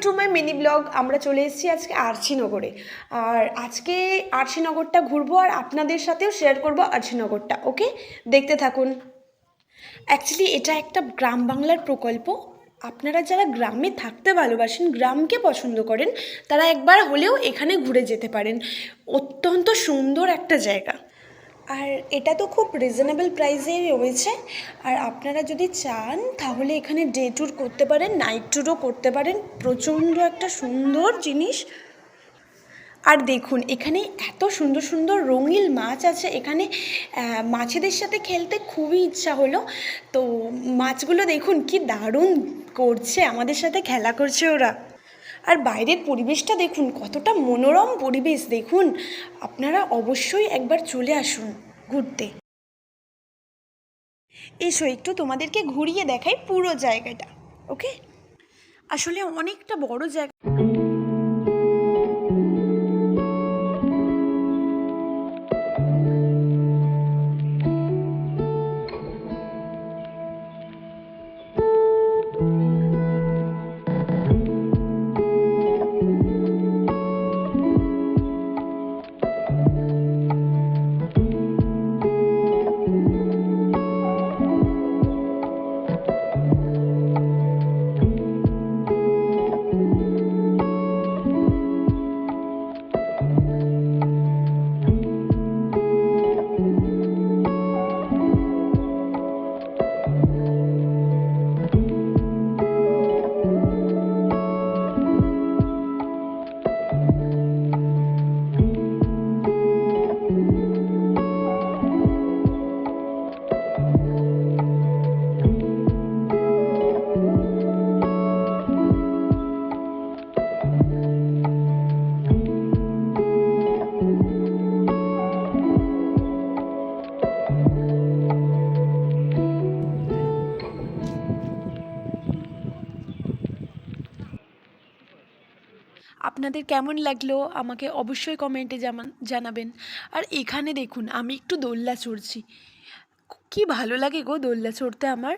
To my mini blog. আমরা চলে এসেছি আজকে আরশিনগরে, আর আজকে আরশিনগরটা ঘুরবো আর আপনাদের সাথেও শেয়ার করব আরশিনগরটা। ওকে, দেখতে থাকুন। অ্যাকচুয়ালি এটা একটা গ্রাম বাংলার প্রকল্প। আপনারা যারা গ্রামে থাকতে ভালোবাসেন, গ্রামকে পছন্দ করেন, তারা একবার হলেও এখানে ঘুরে যেতে পারেন। অত্যন্ত সুন্দর একটা জায়গা, আর এটা তো খুব রিজনেবল প্রাইসেই রয়েছে। আর আপনারা যদি চান তাহলে এখানে ডে ট্যুর করতে পারেন, নাইট ট্যুরও করতে পারেন। প্রচণ্ড একটা সুন্দর জিনিস। আর দেখুন, এখানে এত সুন্দর সুন্দর রঙিন মাছ আছে। এখানে মাছেদের সাথে খেলতে খুবই ইচ্ছা হলো। তো মাছগুলো দেখুন কি দারুণ করছে, আমাদের সাথে খেলা করছে ওরা। আর বাইরের পরিবেশটা দেখুন, কতটা মনোরম পরিবেশ দেখুন। আপনারা অবশ্যই একবার চলে আসুন ঘুরতে। এসো একটু তোমাদেরকে ঘুরিয়ে দেখাই পুরো জায়গাটা। ওকে, আসলে অনেকটা বড় জায়গা। আপনাদের কেমন লাগলো আমাকে অবশ্যই কমেন্টে জানাবেন। আর এখানে দেখুন, আমি একটু দোলনা চড়ছি। কি ভালো লাগে গো দোলনা চড়তে আমার।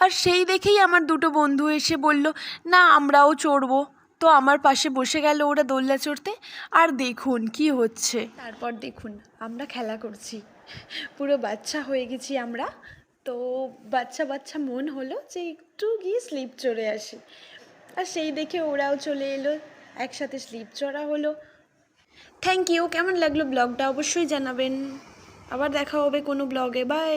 আর সেই দেখেই আমার দুটো বন্ধু এসে বলল, না আমরাও চড়বো। তো আমার পাশে বসে গেল ওরা দোলনা চড়তে। আর দেখুন কি হচ্ছে, তারপর দেখুন আমরা খেলা করছি, পুরো বাচ্চা হয়ে গেছি আমরা। তো বাচ্চা বাচ্চা মন হলো যে একটু গিয়ে স্লিপ চড়ে আসি। আর সেই দেখে ওরাও চলে এলো, একসাথে স্লিপ চড়া হলো। Thank you. কেমন লাগলো ব্লগটা অবশ্যই জানাবেন। আবার দেখা হবে কোনো ব্লগে। বাই।